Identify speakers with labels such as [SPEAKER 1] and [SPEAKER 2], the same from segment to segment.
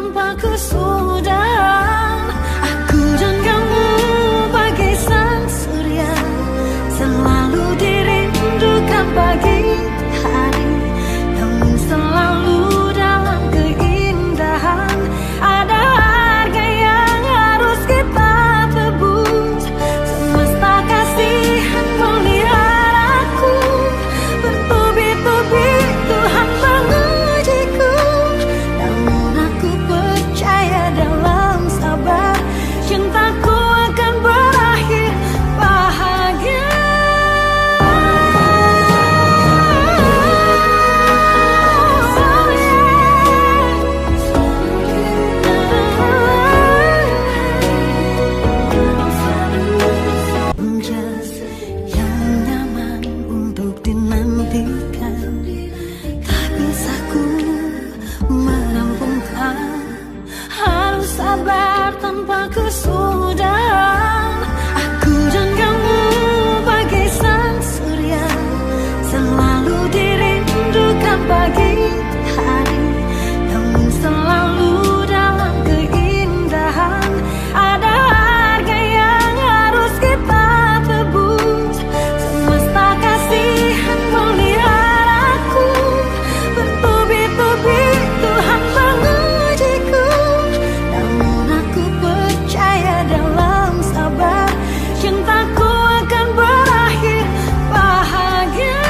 [SPEAKER 1] tanpa kesudahan. Aku dan kamu bagai sang surya, selalu dirindukan pagi hari, namun selalu dalam keindahan. Ada harga yang harus kita tebus, semesta kasihan meliharaku. Bertubi-tubi Tuhan mengujiku, namun aku percaya dalam sabar, cintaku akan berakhir bahagia. Yang nyaman untuk dinantikan, tak bisa ku merampungkan. Harus sabar tanpa kesudahan. Aku dan kamu bagai sang surya, selalu dirindukan pagi hari, namun selalu dalam keindahan. Ada harga yang harus kita tebus, semesta kasihan meliharaku. Bertubi-tubi Tuhan mengujiku, namun aku percaya dalam sabar, cintaku akan berakhir bahagia.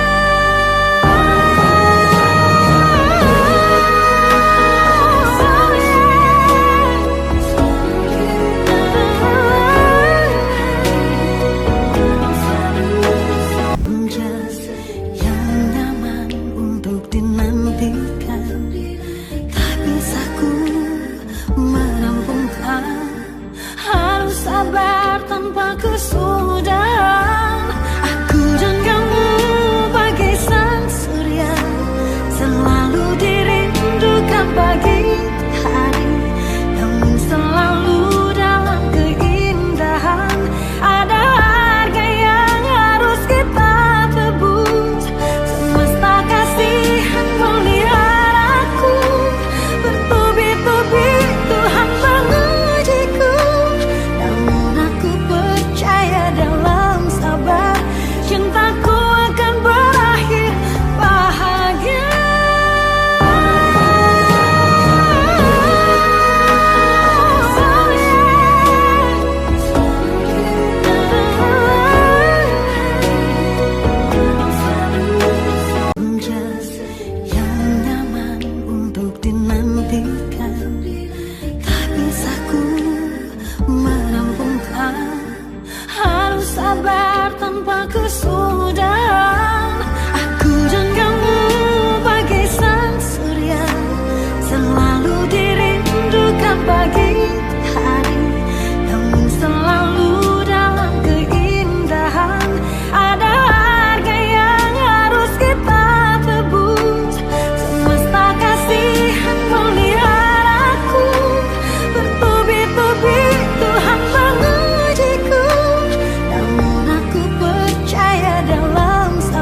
[SPEAKER 1] Yang nyaman untuk dinantikan, tak bisa ku merampungkan. Harus sabar tanpa kesudahan. Aku dan kamu bagai sang surya, selalu dirindukan pagi hari, namun selalu dalam keindahan. Ada harga yang harus kita tebus, semesta kasihan meliharaku. Bertubi-tubi Tuhan mengujiku, namun aku percaya dalam sabar, cintaku akan berakhir bahagia. Yang nyaman untuk dinantikan, tak bisa ku merampungkan. Harus sabar tanpa kesudahan. Aku dan kamu bagai sang surya, selalu dirindukan pagi hari, namun selalu dalam keindahan. Ada harga yang harus kita tebus, semesta kasihan meliharaku. Bertubi-tubi Tuhan mengujiku, namun aku percaya dalam sabar,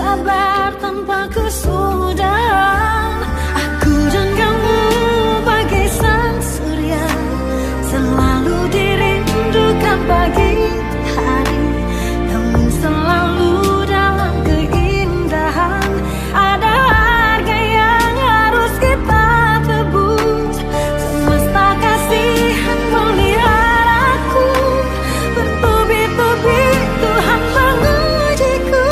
[SPEAKER 1] Sabar tanpa kesudahan. Aku dan kamu bagai sang surya, selalu dirindukan pagi hari, namun selalu dalam keindahan. Ada harga yang harus kita tebus. Semesta kasihan meliharaku, bertubi-tubi Tuhan mengujiku.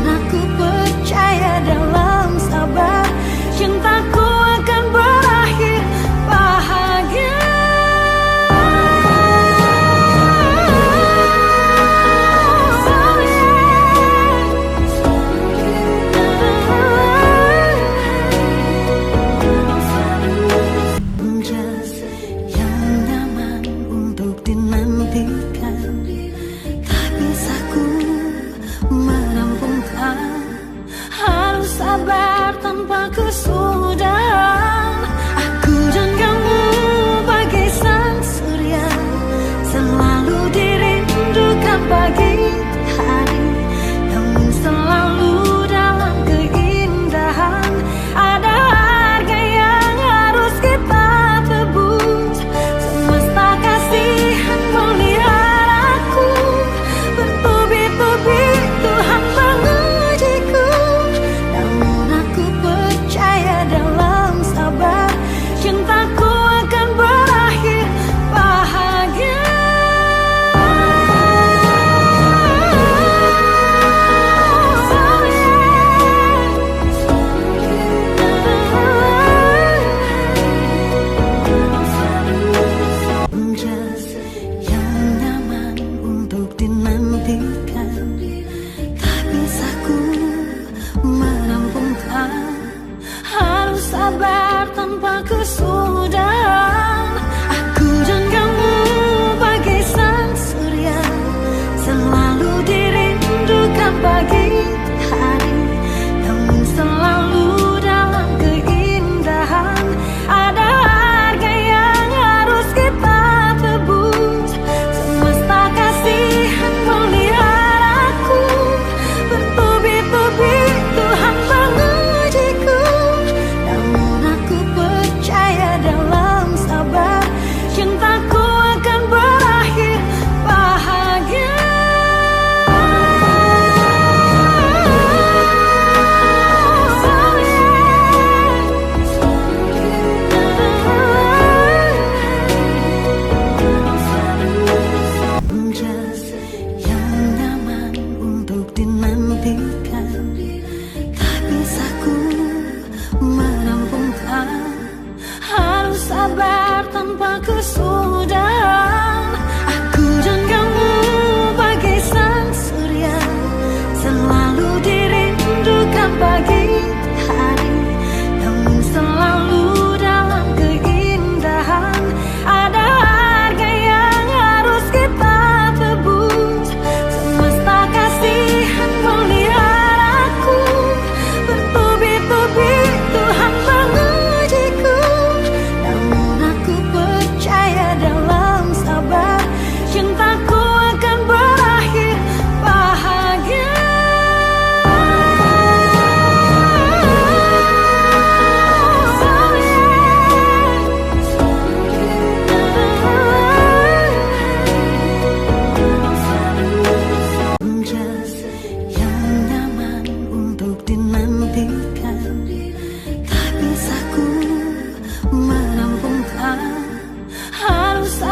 [SPEAKER 1] Aku percaya dalam sabar, cintaku akan berakhir bahagia.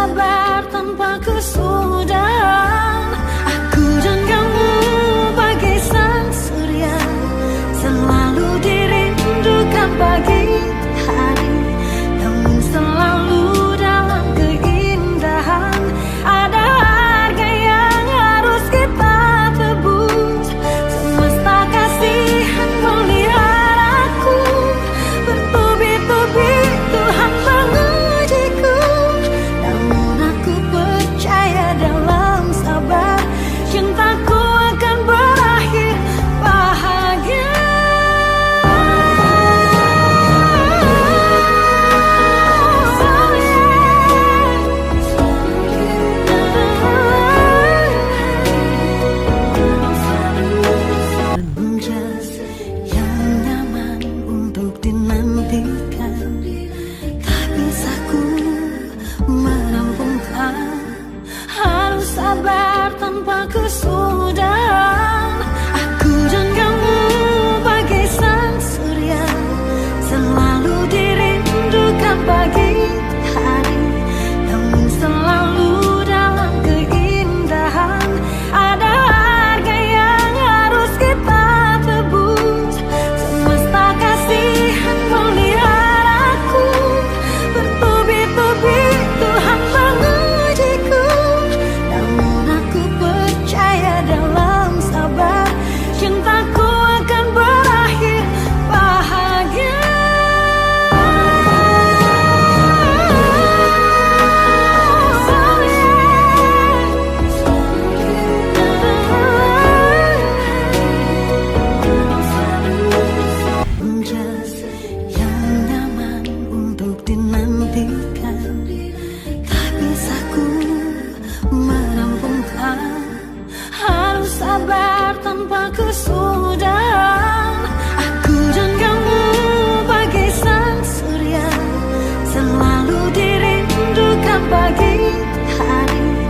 [SPEAKER 1] sabar tanpa kesudahan. Aku dan kamu bagai sang surya, selalu dirindukan pagi hari, namun selalu dalam keindahan. Ada harga yang harus kita tebus, semesta kasihan melihara aku. Bertubi-tubi Tuhan mengujiku, namun aku percaya dalam sabar, cintaku akan berakhir bahagia. Jas yang nyaman untuk dinantikan, tak bisa ku merampungkan. Harus sabar tanpa kesudahan. Aku dan kamu bagai sang surya, selalu dirindukan pagi hari, namun selalu dalam keindahan. Ada harga yang harus kita tebus, semesta kasihan melihara aku. Bertubi-tubi Tuhan mengujiku, namun aku percaya dalam sabar, cintaku akan berakhir bahagia. Jas yang nyaman untuk dinantikan, tak bisa ku merampungkan. Harus sabar tanpa kesudahan. Aku dan kamu bagai sang surya, selalu dirindukan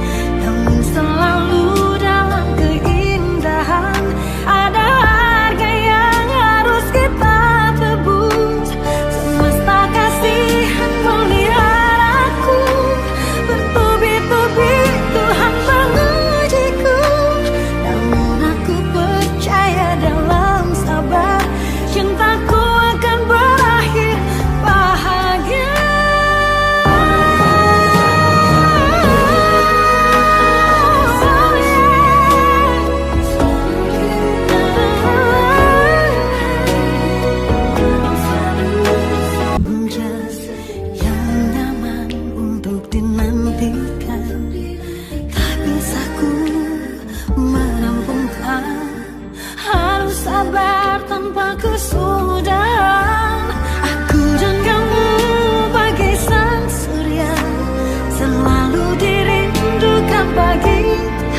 [SPEAKER 1] pagi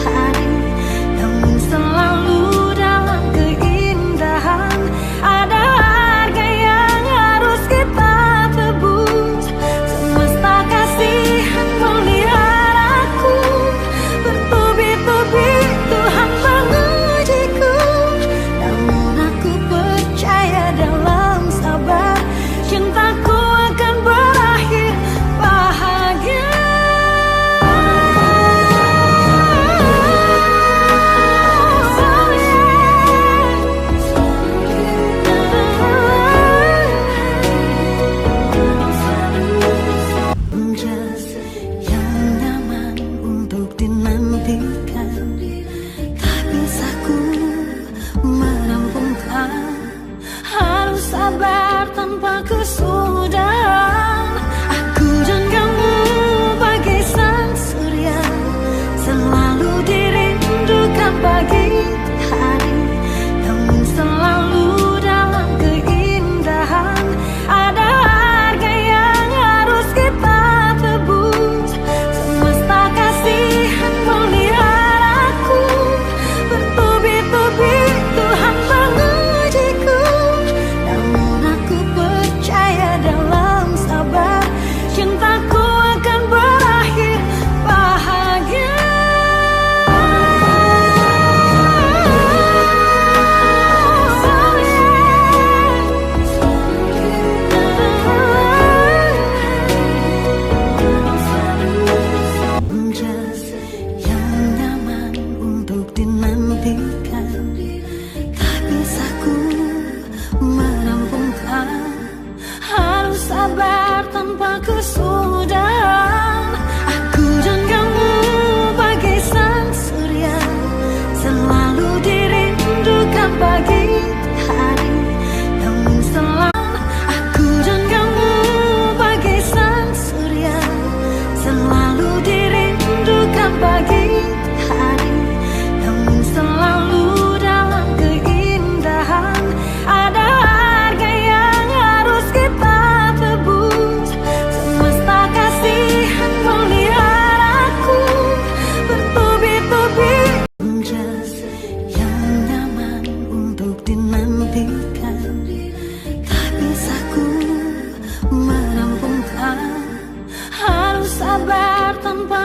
[SPEAKER 1] hari, namun selalu dalam keindahan. Ada harga yang harus kita tebus, semesta kasihan melihara aku. Bertubi-tubi Tuhan mengujiku, namun aku percaya dalam sabar, cintaku akan berakhir. bahagia.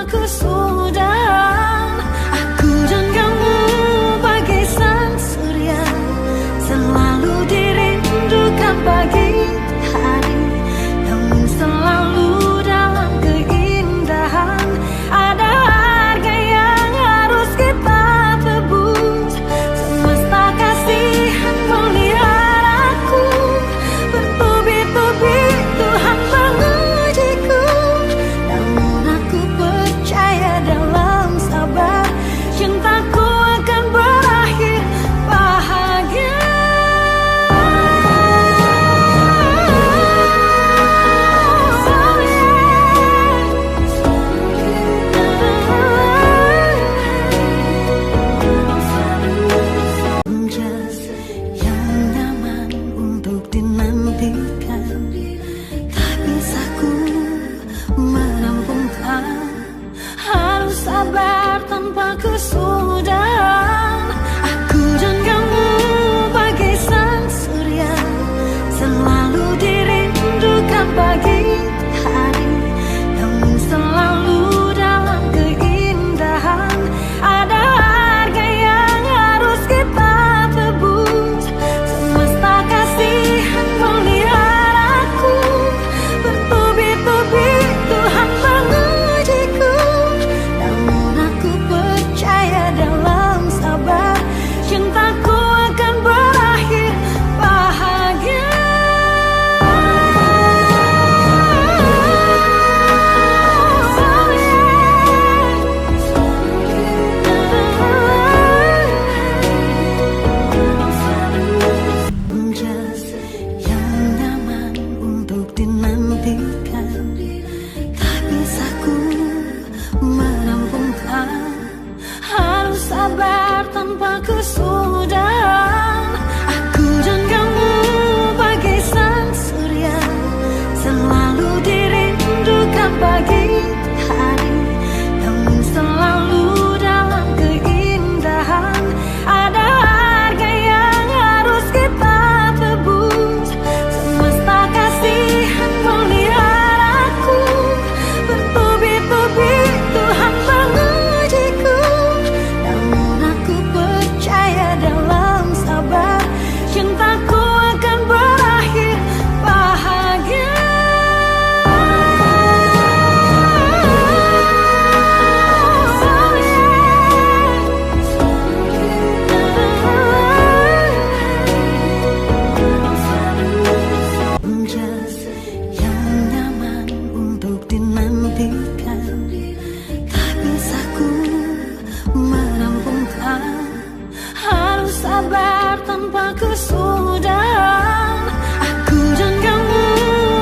[SPEAKER 1] tanpa kesudahan. Aku dan kamu bagai sang surya, selalu dirindukan pagi hari, namun selalu dalam keindahan. Ada harga yang harus kita tebus. Semesta kasihan melihara aku, bertubi-tubi Tuhan mengujiku, namun aku percaya dalam sabar, cintaku akan berakhir bahagia. Just yang nyaman untuk dinantikan, tak bisa ku merampungkan. Harus sabar tanpa kesudahan. Aku dan kamu bagai sang surya, selalu dirindukan pagi hari, namun selalu dalam keindahan. Ada harga yang harus kita tebus. Semesta kasihan melihara aku, bertubi-tubi Tuhan mengujiku, namun aku percaya dalam sabar, cintaku akan berakhir bahagia. Just yang nyaman untuk dinantikan, tak bisa ku merampungkan. Harus sabar tanpa kesudahan. Aku dan kamu bagai sang surya, selalu dirindukan pagi hari, namun selalu dalam keindahan. Ada harga yang harus kita tebus. Semesta kasihan melihara aku, bertubi-tubi Tuhan mengujiku, namun aku percaya dalam sabar, cintaku akan berakhir bahagia. Just yang nyaman untuk dinantikan, tak bisa ku merampungkan. Harus sabar tanpa kesudahan. Aku dan kamu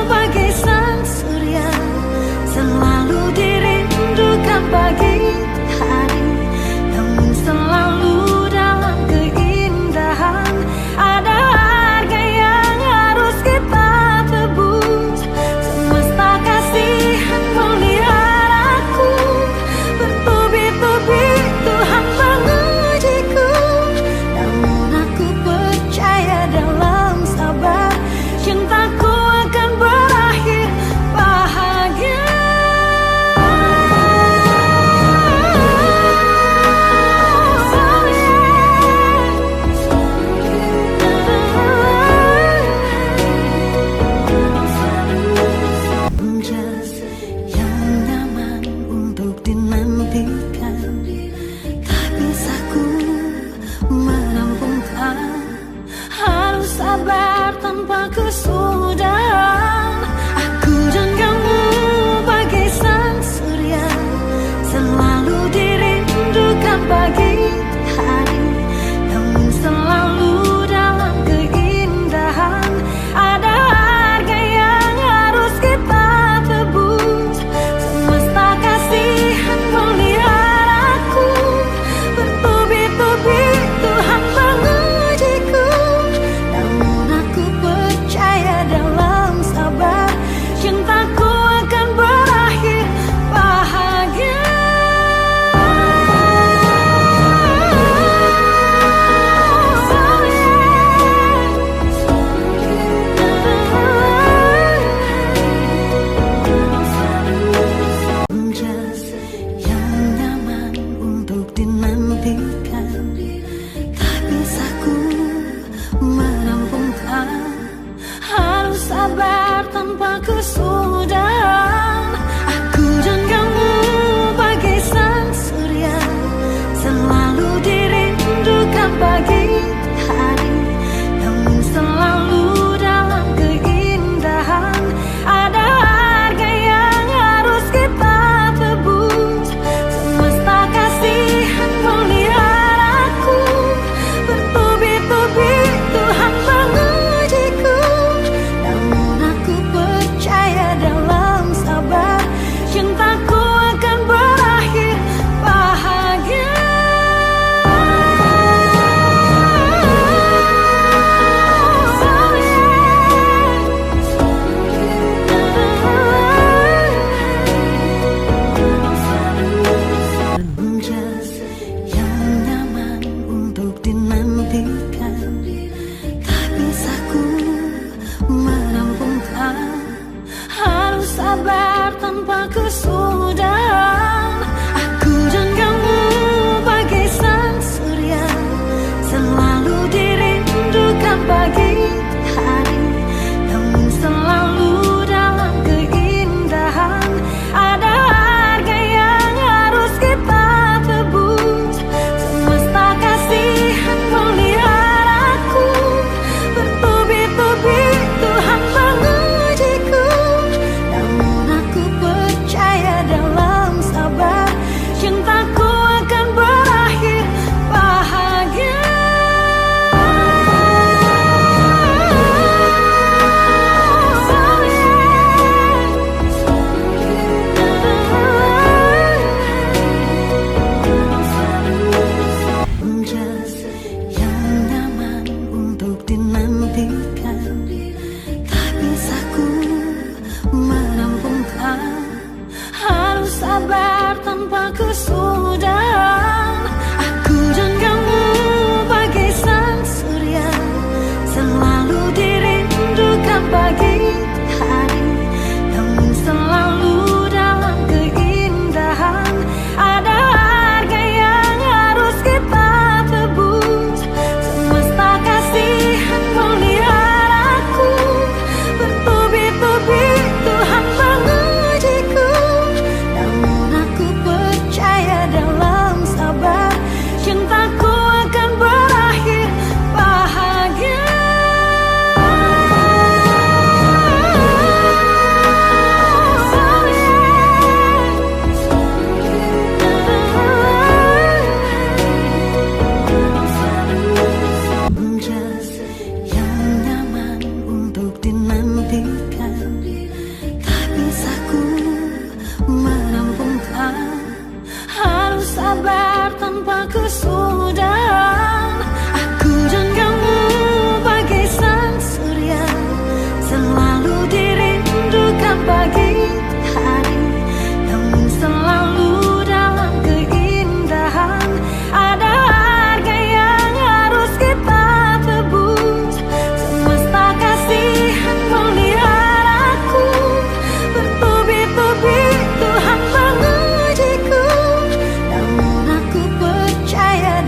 [SPEAKER 1] bagai sang surya, selalu dirindukan pagi hari, namun selalu dalam keindahan. Ada harga yang harus kita tebus. Semesta kasihan melihara aku, bertubi-tubi Tuhan mengujiku, namun aku percaya dalam sabar, cintaku akan berakhir bahagia. Just yang nyaman untuk dinantikan, tak bisa ku merampungkan. Harus sabar tanpa kesudahan. Aku dan kamu bagai sang surya, selalu dirindukan pagi hari, namun selalu dalam keindahan. Ada harga yang harus kita tebus. Semesta kasihan melihara aku, bertubi-tubi Tuhan mengujiku, namun aku percaya kesudahan. Aku dan kamu bagai sang surya, selalu dirindukan pagi hari, namun selalu dalam keindahan. Ada harga yang harus kita tebus, semesta kasihan meliharaku. Bertubi-tubi Tuhan mengujiku, namun aku percaya dalam sabar, cintaku akan berakhir bahagia. Jas yang nyaman untuk dinantikan, tak bisa ku merampungkan. Harus sabar tanpa kesudahan. Aku dan kamu bagai sang surya, selalu dirindukan pagi hari, namun selalu dalam keindahan. Ada harga yang harus kita tebus, semesta kasihan meliharaku. Bertubi-tubi Tuhan mengujiku, namun aku percaya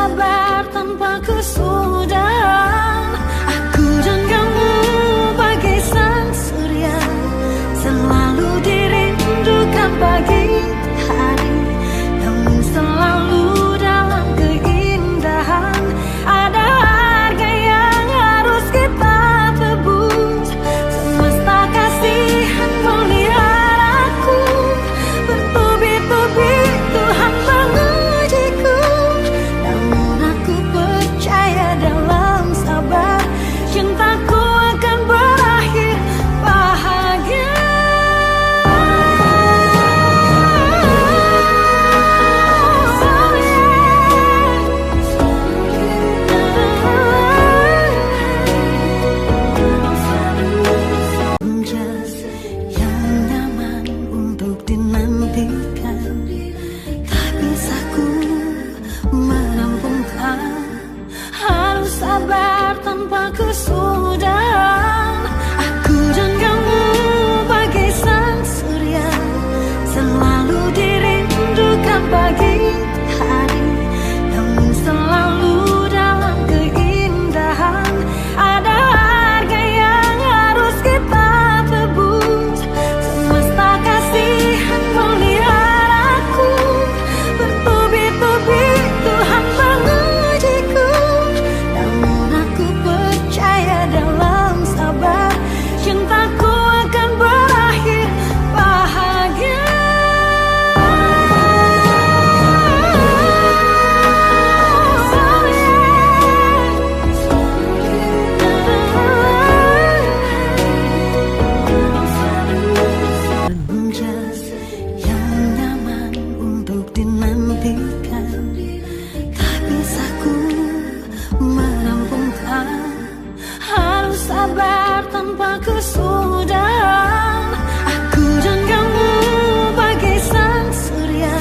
[SPEAKER 1] sabar tanpa kesudahan. Aku dan kamu bagai sang surya, selalu dirindukan pagi hari, namun selalu dalam keindahan. Ada harga yang harus kita tebus, semesta kasihan meliharaku. Bertubi-tubi Tuhan mengujiku, namun aku percaya dalam sabar, cintaku akan berakhir bahagia. Jas yang nyaman untuk dinantikan, tak bisa ku merampungkan. Harus sabar tanpa kesudahan. Aku dan kamu bagai sang surya, selalu dirindukan pagi hari, namun selalu dalam keindahan. Ada harga yang harus kita tebus, semesta kasihan meliharaku. Bertubi-tubi Tuhan mengujiku, namun aku percaya dalam sabar, cintaku akan berakhir bahagia. Jas yang nyaman untuk dinantikan, tak bisa ku merampungkan. Harus sabar tanpa kesudahan. Aku dan kamu bagai sang surya,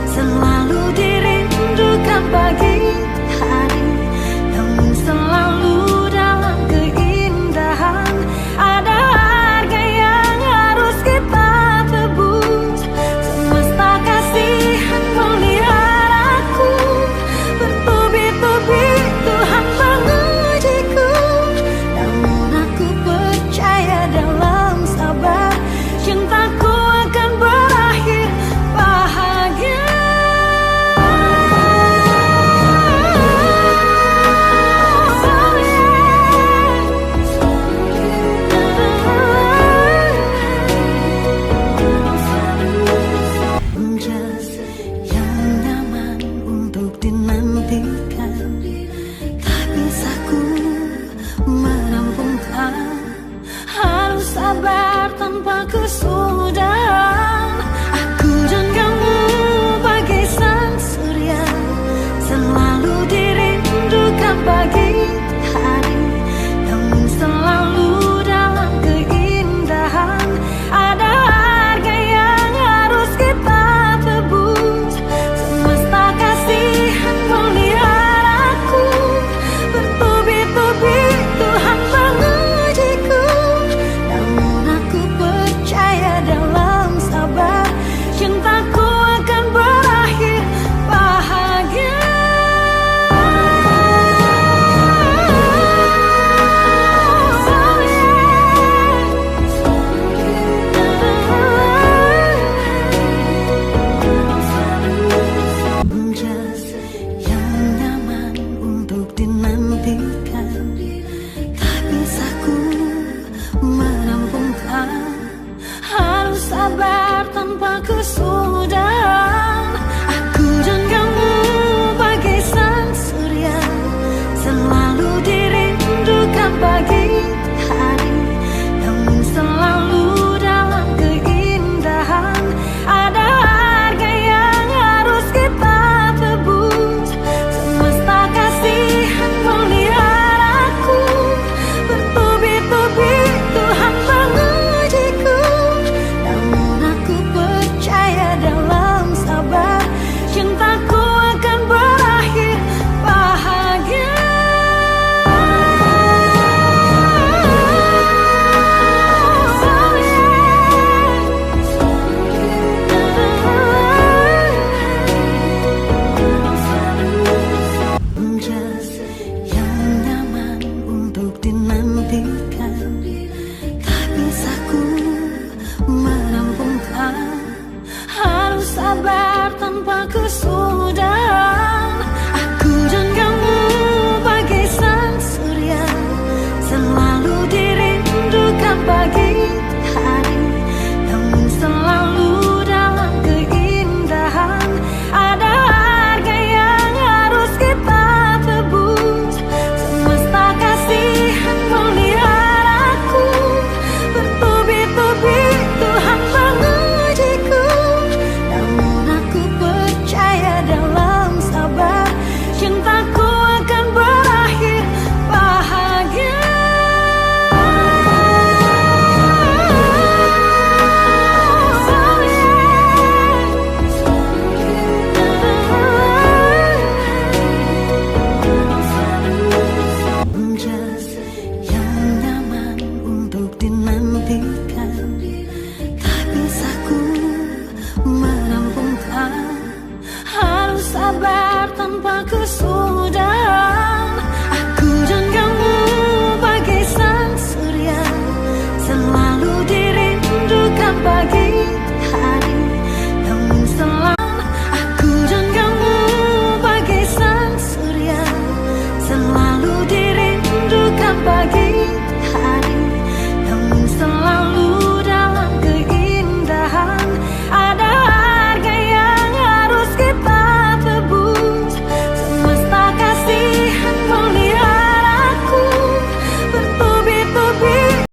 [SPEAKER 1] selalu dirindukan pagi hari, namun selalu dalam keindahan. Ada harga yang harus kita tebus, semesta kasihan meliharaku. Bertubi-tubi Tuhan mengujiku, namun aku percaya dalam sabar, cintaku akan berakhir bahagia. Jas yang nyaman untuk dinantikan, tak bisa ku merampungkan. Harus sabar tanpa kesudahan. Aku dan kamu bagai sang surya, selalu dirindukan pagi